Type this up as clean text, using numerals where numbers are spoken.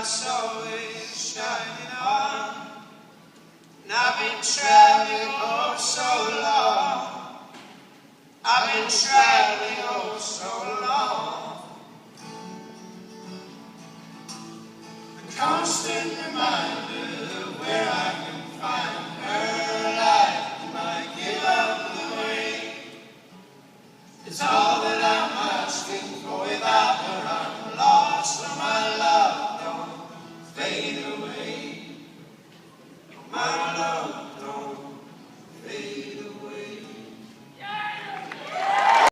light's always shining on. And I've been traveling oh so long. I've been traveling oh so long. The constant